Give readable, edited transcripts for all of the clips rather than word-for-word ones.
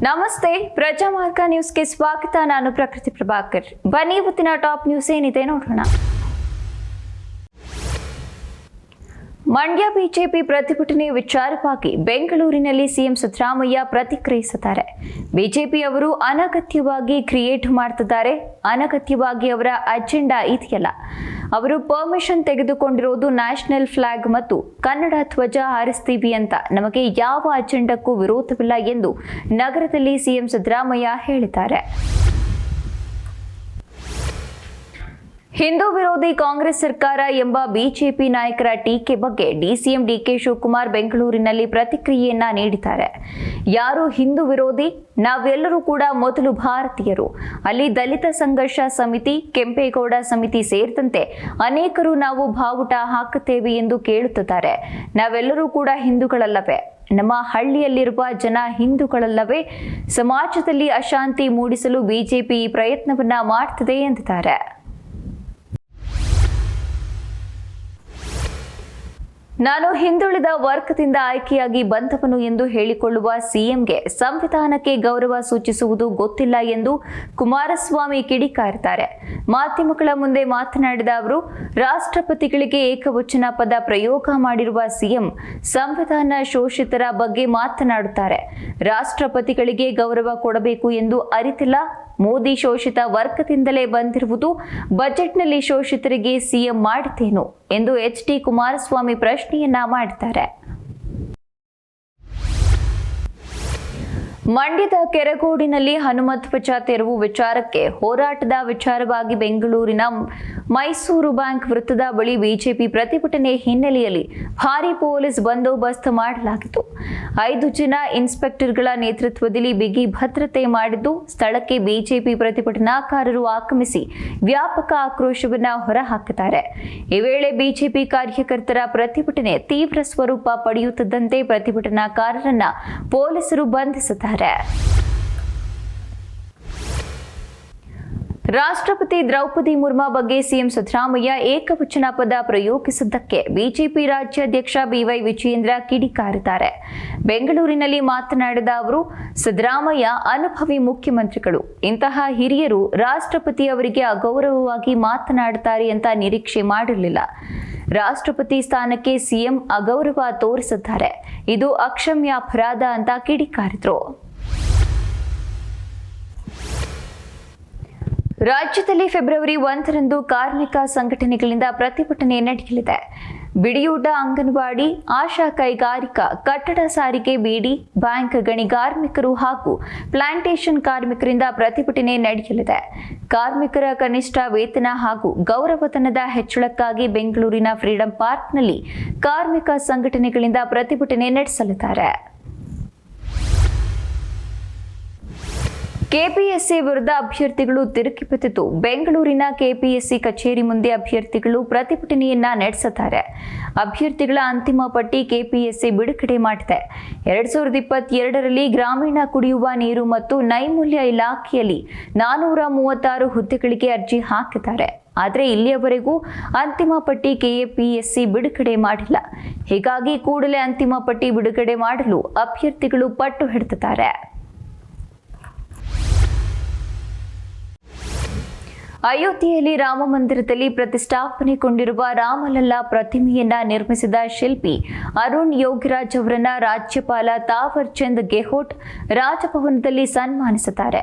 ನಮಸ್ತೆ, ಪ್ರಜಾಮಾರ್ಗ ನ್ಯೂಸ್ಗೆ ಸ್ವಾಗತ. ನಾನು ಪ್ರಕೃತಿ ಪ್ರಭಾಕರ್. ಬನ್ನಿ ಇವತ್ತಿನ ಟಾಪ್ ನ್ಯೂಸ್ ಏನಿದೆ ನೋಡೋಣ. ಮಂಡ್ಯ ಬಿಜೆಪಿ ಪ್ರತಿಭಟನೆ ವಿಚಾರವಾಗಿ ಬೆಂಗಳೂರಿನಲ್ಲಿ ಸಿಎಂ ಸಿದ್ದರಾಮಯ್ಯ ಪ್ರತಿಕ್ರಿಯಿಸಿದ್ದಾರೆ. ಬಿಜೆಪಿಯವರು ಅನಗತ್ಯವಾಗಿ ಕ್ರಿಯೇಟ್ ಮಾಡ್ತಿದ್ದಾರೆ. ಅನಗತ್ಯವಾಗಿ ಅವರ ಅಜೆಂಡಾ ಇದೆಯಲ್ಲ. ಅವರು ಪರ್ಮಿಷನ್ ತೆಗೆದುಕೊಂಡಿರೋದು ನ್ಯಾಷನಲ್ ಫ್ಲಾಗ್ ಮತ್ತು ಕನ್ನಡ ಧ್ವಜ ಹಾರಿಸ್ತೀವಿ ಅಂತ. ನಮಗೆ ಯಾವ ಅಜೆಂಡಕ್ಕೂ ವಿರೋಧವಿಲ್ಲ ಎಂದು ನಗರದಲ್ಲಿ ಸಿಎಂ ಸಿದ್ದರಾಮಯ್ಯ ಹೇಳಿದ್ದಾರೆ. ಹಿಂದೂ ವಿರೋಧಿ ಕಾಂಗ್ರೆಸ್ ಸರ್ಕಾರ ಎಂಬ ಬಿಜೆಪಿ ನಾಯಕರ ಟೀಕೆ ಬಗ್ಗೆ ಡಿಸಿಎಂ ಡಿಕೆ ಶಿವಕುಮಾರ್ ಬೆಂಗಳೂರಿನಲ್ಲಿ ಪ್ರತಿಕ್ರಿಯೆಯನ್ನ ನೀಡಿದ್ದಾರೆ. ಯಾರು ಹಿಂದೂ ವಿರೋಧಿ? ನಾವೆಲ್ಲರೂ ಕೂಡ ಮೊದಲು ಭಾರತೀಯರು. ಅಲ್ಲಿ ದಲಿತ ಸಂಘರ್ಷ ಸಮಿತಿ, ಕೆಂಪೇಗೌಡ ಸಮಿತಿ ಸೇರಿದಂತೆ ಅನೇಕರು ನಾವು ಬಾವುಟ ಹಾಕುತ್ತೇವೆ ಎಂದು ಕೇಳುತ್ತಿದ್ದಾರೆ. ನಾವೆಲ್ಲರೂ ಕೂಡ ಹಿಂದೂಗಳಲ್ಲವೇ? ನಮ್ಮ ಹಳ್ಳಿಯಲ್ಲಿರುವ ಜನ ಹಿಂದೂಗಳಲ್ಲವೇ? ಸಮಾಜದಲ್ಲಿ ಅಶಾಂತಿ ಮೂಡಿಸಲು ಬಿಜೆಪಿ ಈ ಪ್ರಯತ್ನವನ್ನ ಮಾಡ್ತಿದೆ ಎಂದಿದ್ದಾರೆ. ನಾನು ಹಿಂದುಳಿದ ವರ್ಗದಿಂದ ಆಯ್ಕೆಯಾಗಿ ಬಂದವನು ಎಂದು ಹೇಳಿಕೊಳ್ಳುವ ಸಿಎಂಗೆ ಸಂವಿಧಾನಕ್ಕೆ ಗೌರವ ಸೂಚಿಸುವುದು ಗೊತ್ತಿಲ್ಲ ಎಂದು ಕುಮಾರಸ್ವಾಮಿ ಕಿಡಿಕಾರಿದ್ದಾರೆ. ಮಾಧ್ಯಮಗಳ ಮುಂದೆ ಮಾತನಾಡಿದ ಅವರು, ರಾಷ್ಟ್ರಪತಿಗಳಿಗೆ ಏಕವಚನ ಪದ ಪ್ರಯೋಗ ಮಾಡಿರುವ ಸಿಎಂ ಸಂವಿಧಾನ ಶೋಷಿತರ ಬಗ್ಗೆ ಮಾತನಾಡುತ್ತಾರೆ. ರಾಷ್ಟ್ರಪತಿಗಳಿಗೆ ಗೌರವ ಕೊಡಬೇಕು ಎಂದು ಅರಿತಿಲ್ಲ. ಮೋದಿ ಶೋಷಿತ ವರ್ಗದಿಂದಲೇ ಬಂದಿರುವುದು. ಬಜೆಟ್ನಲ್ಲಿ ಶೋಷಿತರಿಗೆ ಸಿಎಂ ಮಾಡಿದ್ದೇನು ಎಂದು ಎಚ್.ಡಿ. ಕುಮಾರಸ್ವಾಮಿ ಪ್ರಶ್ನೆಯನ್ನ ಮಾಡಿದ್ದಾರೆ. ಮಂಡ್ಯದ ಕೆರಗೋಡಿನಲ್ಲಿ ಹನುಮಧ್ವಜ ತೆರವು ವಿಚಾರಕ್ಕೆ ಹೋರಾಟದ ವಿಚಾರವಾಗಿ ಬೆಂಗಳೂರಿನ ಮೈಸೂರು ಬ್ಯಾಂಕ್ ವೃತ್ತದ ಬಳಿ ಬಿಜೆಪಿ ಪ್ರತಿಭಟನೆ ಹಿನ್ನೆಲೆಯಲ್ಲಿ ಭಾರೀ ಪೊಲೀಸ್ ಬಂದೋಬಸ್ತ್ ಮಾಡಲಾಗಿತ್ತು. 5 ಜನ ಇನ್ಸ್ಪೆಕ್ಟರ್ಗಳ ನೇತೃತ್ವದಲ್ಲಿ ಬಿಗಿ ಭದ್ರತೆ ಮಾಡಿದ್ದು, ಸ್ಥಳಕ್ಕೆ ಬಿಜೆಪಿ ಪ್ರತಿಭಟನಾಕಾರರು ಆಗಮಿಸಿ ವ್ಯಾಪಕ ಆಕ್ರೋಶವನ್ನ ಹೊರಹಾಕಿದ್ದಾರೆ. ಈ ವೇಳೆ ಬಿಜೆಪಿ ಕಾರ್ಯಕರ್ತರ ಪ್ರತಿಭಟನೆ ತೀವ್ರ ಸ್ವರೂಪ ಪಡೆಯುತ್ತಿದ್ದಂತೆ ಪ್ರತಿಭಟನಾಕಾರರನ್ನ ಪೊಲೀಸರು ಬಂಧಿಸಿದ್ದಾರೆ. ರಾಷ್ಟ್ರಪತಿ ದ್ರೌಪದಿ ಮುರ್ಮು ಬಗ್ಗೆ ಸಿಎಂ ಸಿದ್ದರಾಮಯ್ಯ ಏಕವಚನ ಪದ ಪ್ರಯೋಗಿಸಿದ್ದಕ್ಕೆ ಬಿಜೆಪಿ ರಾಜ್ಯಾಧ್ಯಕ್ಷ ಬಿವೈ ವಿಜಯೇಂದ್ರ ಕಿಡಿಕಾರಿದ್ದಾರೆ. ಬೆಂಗಳೂರಿನಲ್ಲಿ ಮಾತನಾಡಿದ ಅವರು, ಸಿದ್ದರಾಮಯ್ಯ ಅನುಭವಿ ಮುಖ್ಯಮಂತ್ರಿಗಳು. ಇಂತಹ ಹಿರಿಯರು ರಾಷ್ಟ್ರಪತಿ ಅವರಿಗೆ ಅಗೌರವವಾಗಿ ಮಾತನಾಡುತ್ತಾರೆ ಅಂತ ನಿರೀಕ್ಷೆ ಮಾಡಿರಲಿಲ್ಲ. ರಾಷ್ಟ್ರಪತಿ ಸ್ಥಾನಕ್ಕೆ ಸಿಎಂ ಅಗೌರವ ತೋರಿಸಿದ್ದಾರೆ. ಇದು ಅಕ್ಷಮ್ಯ ಅಪರಾಧ ಅಂತ ಕಿಡಿಕಾರಿದ್ರು. ರಾಜ್ಯದಲ್ಲಿ ಫೆಬ್ರವರಿ 1ರಂದು ಕಾರ್ಮಿಕ ಸಂಘಟನೆಗಳಿಂದ ಪ್ರತಿಭಟನೆ ನಡೆಯಲಿದೆ. ಬಿಡಿಯೂಟ, ಅಂಗನವಾಡಿ, ಆಶಾ ಕೈಗಾರಿಕಾ, ಕಟ್ಟಡ ಸಾರಿಗೆ, ಬೀಡಿ, ಬ್ಯಾಂಕ್, ಗಣಿ ಕಾರ್ಮಿಕರು ಹಾಗೂ ಪ್ಲಾಂಟೇಶನ್ ಕಾರ್ಮಿಕರಿಂದ ಪ್ರತಿಭಟನೆ ನಡೆಯಲಿದೆ. ಕಾರ್ಮಿಕರ ಕನಿಷ್ಠ ವೇತನ ಹಾಗೂ ಗೌರವಧನದ ಹೆಚ್ಚಳಕ್ಕಾಗಿ ಬೆಂಗಳೂರಿನ ಫ್ರೀಡಂ ಪಾರ್ಕ್ನಲ್ಲಿ ಕಾರ್ಮಿಕ ಸಂಘಟನೆಗಳಿಂದ ಪ್ರತಿಭಟನೆ ನಡೆಸಲಿದ್ದಾರೆ. ಕೆಪಿಎಸ್ಸಿ ವಿರುದ್ಧ ಅಭ್ಯರ್ಥಿಗಳು ತಿರುಗಿಬಿದ್ದಿದ್ದು, ಬೆಂಗಳೂರಿನ ಕೆಪಿಎಸ್ಸಿ ಕಚೇರಿ ಮುಂದೆ ಅಭ್ಯರ್ಥಿಗಳು ಪ್ರತಿಭಟನೆಯನ್ನ ನಡೆಸುತ್ತಾರೆ. ಅಭ್ಯರ್ಥಿಗಳ ಅಂತಿಮ ಪಟ್ಟಿ ಕೆಪಿಎಸ್ಸಿ ಬಿಡುಗಡೆ ಮಾಡಿದೆ. 2022ರಲ್ಲಿ ಗ್ರಾಮೀಣ ಕುಡಿಯುವ ನೀರು ಮತ್ತು ನೈರ್ಮಲ್ಯ ಇಲಾಖೆಯಲ್ಲಿ 436 ಹುದ್ದೆಗಳಿಗೆ ಅರ್ಜಿ ಹಾಕಿದ್ದಾರೆ. ಆದರೆ ಇಲ್ಲಿಯವರೆಗೂ ಅಂತಿಮ ಪಟ್ಟಿ ಕೆಪಿಎಸ್ಸಿ ಬಿಡುಗಡೆ ಮಾಡಿಲ್ಲ. ಹೀಗಾಗಿ ಕೂಡಲೇ ಅಂತಿಮ ಪಟ್ಟಿ ಬಿಡುಗಡೆ ಮಾಡಲು ಅಭ್ಯರ್ಥಿಗಳು ಪಟ್ಟು ಹಿಡಿದಿದ್ದಾರೆ. ಅಯೋಧ್ಯೆಯಲ್ಲಿ ರಾಮ ಮಂದಿರದಲ್ಲಿ ಪ್ರತಿಷ್ಠಾಪನೆಗೊಂಡಿರುವ ರಾಮಲಲ್ಲಾ ಪ್ರತಿಮೆಯನ್ನ ನಿರ್ಮಿಸಿದ ಶಿಲ್ಪಿ ಅರುಣ್ ಯೋಗಿರಾಜ್ ಅವರನ್ನ ರಾಜ್ಯಪಾಲ ತಾವರ್ ಚಂದ್ ಗೆಹ್ಲೋಟ್ ರಾಜಭವನದಲ್ಲಿ ಸನ್ಮಾನಿಸಿದ್ದಾರೆ.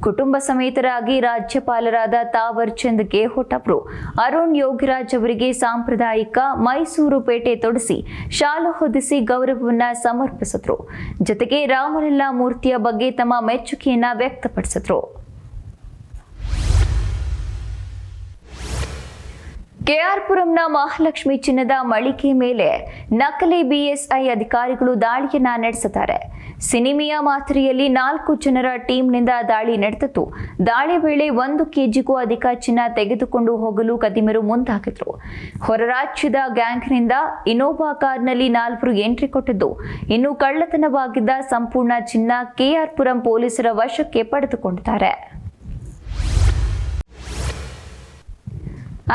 ಕುಟುಂಬ ಸಮೇತರಾಗಿ ರಾಜ್ಯಪಾಲರಾದ ತಾವರ್ ಚಂದ್ ಗೆಹ್ಲೋಟ್ ಅವರು ಅರುಣ್ ಯೋಗಿರಾಜ್ ಅವರಿಗೆ ಸಾಂಪ್ರದಾಯಿಕ ಮೈಸೂರು ಪೇಟೆ ತೊಡಿಸಿ ಶಾಲು ಹೊದಿಸಿ ಗೌರವವನ್ನ ಸಮರ್ಪಿಸಿದ್ರು. ಜೊತೆಗೆ ರಾಮಲಲ್ಲಾ ಮೂರ್ತಿಯ ಬಗ್ಗೆ ತಮ್ಮ ಮೆಚ್ಚುಗೆಯನ್ನ ವ್ಯಕ್ತಪಡಿಸಿದ್ರು. ಕೆಆರ್ಪುರಂನ ಮಹಾಲಕ್ಷ್ಮಿ ಚಿನ್ನದ ಮಳಿಗೆ ಮೇಲೆ ನಕಲಿ ಬಿಎಸ್ಐ ಅಧಿಕಾರಿಗಳು ದಾಳಿಯನ್ನ ನಡೆಸಿದ್ದಾರೆ. ಸಿನಿಮಿಯಾ ಮಾದರಿಯಲ್ಲಿ 4 ಜನರ ಟೀಮ್ನಿಂದ ದಾಳಿ ನಡೆದಿತ್ತು. ದಾಳಿ ವೇಳೆ 1 ಕೆಜಿಗೂ ಅಧಿಕ ಚಿನ್ನ ತೆಗೆದುಕೊಂಡು ಹೋಗಲು ಕದಿಮರು ಮುಂದಾಗಿದ್ರು. ಹೊರ ರಾಜ್ಯದ ಗ್ಯಾಂಗ್ನಿಂದ ಇನೋವಾ ಕಾರ್ನಲ್ಲಿ 4 ಎಂಟ್ರಿ ಕೊಟ್ಟಿದ್ದು, ಇನ್ನು ಕಳ್ಳತನವಾಗಿದ್ದ ಸಂಪೂರ್ಣ ಚಿನ್ನ ಕೆಆರ್ಪುರಂ ಪೊಲೀಸರ ವಶಕ್ಕೆ ಪಡೆದುಕೊಂಡಿದ್ದಾರೆ.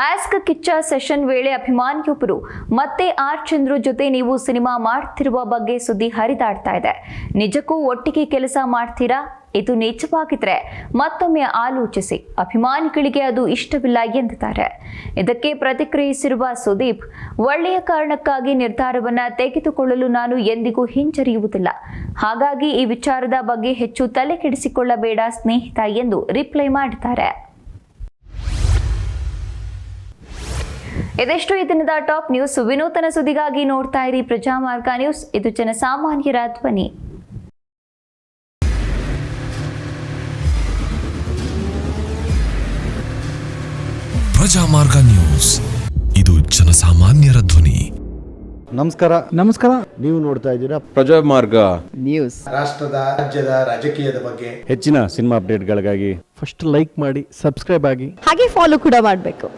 ಆಸ್ಕ್ ಕಿಚ್ಚ ಸೆಷನ್ ವೇಳೆ ಅಭಿಮಾನಿಯೊಬ್ಬರು ಮತ್ತೆ ಆರ್ ಚಂದ್ರು ಜೊತೆ ನೀವು ಸಿನಿಮಾ ಮಾಡ್ತಿರುವ ಬಗ್ಗೆ ಸುದ್ದಿ ಹರಿದಾಡ್ತಾ ಇದೆ. ನಿಜಕ್ಕೂ ಒಟ್ಟಿಗೆ ಕೆಲಸ ಮಾಡ್ತೀರಾ? ಇದು ನಿಜವಾಗಿದ್ರೆ ಮತ್ತೊಮ್ಮೆ ಆಲೋಚಿಸಿ. ಅಭಿಮಾನಿಗಳಿಗೆ ಅದು ಇಷ್ಟವಿಲ್ಲ ಎಂದಿದ್ದಾರೆ. ಇದಕ್ಕೆ ಪ್ರತಿಕ್ರಿಯಿಸಿರುವ ಸುದೀಪ್, ಒಳ್ಳೆಯ ಕಾರಣಕ್ಕಾಗಿ ನಿರ್ಧಾರವನ್ನ ತೆಗೆದುಕೊಳ್ಳಲು ನಾನು ಎಂದಿಗೂ ಹಿಂಜರಿಯುವುದಿಲ್ಲ. ಹಾಗಾಗಿ ಈ ವಿಚಾರದ ಬಗ್ಗೆ ಹೆಚ್ಚು ತಲೆ ಕೆಡಿಸಿಕೊಳ್ಳಬೇಡ ಸ್ನೇಹಿತ ಎಂದು ರಿಪ್ಲೈ ಮಾಡಿದ್ದಾರೆ. ಇದೆಷ್ಟು ಈ ದಿನದ ಟಾಪ್ ನ್ಯೂಸ್. ವಿನೂತನ ಸುದ್ದಿಗಾಗಿ ನೋಡ್ತಾ ಇರಿ ಪ್ರಜಾಮಾರ್ಗ ನ್ಯೂಸ್. ಇದು ಜನಸಾಮಾನ್ಯರ ಧ್ವನಿ. ಪ್ರಜಾಮಾರ್ಗ ನ್ಯೂಸ್, ಇದು ಜನಸಾಮಾನ್ಯರ ಧ್ವನಿ. ನಮಸ್ಕಾರ. ನೀವು ನೋಡ್ತಾ ಇದ್ದೀರಾ ಪ್ರಜಾಮಾರ್ಗ ನ್ಯೂಸ್. ರಾಷ್ಟ್ರದ ರಾಜ್ಯದ ರಾಜಕೀಯದ ಬಗ್ಗೆ ಹೆಚ್ಚಿನ ಸಿನಿಮಾ ಅಪ್ಡೇಟ್ಗಳಿಗಾಗಿ ಫಸ್ಟ್ ಲೈಕ್ ಮಾಡಿ, ಸಬ್ಸ್ಕ್ರೈಬ್ ಆಗಿ, ಹಾಗೆ ಫಾಲೋ ಕೂಡ ಮಾಡಬೇಕು.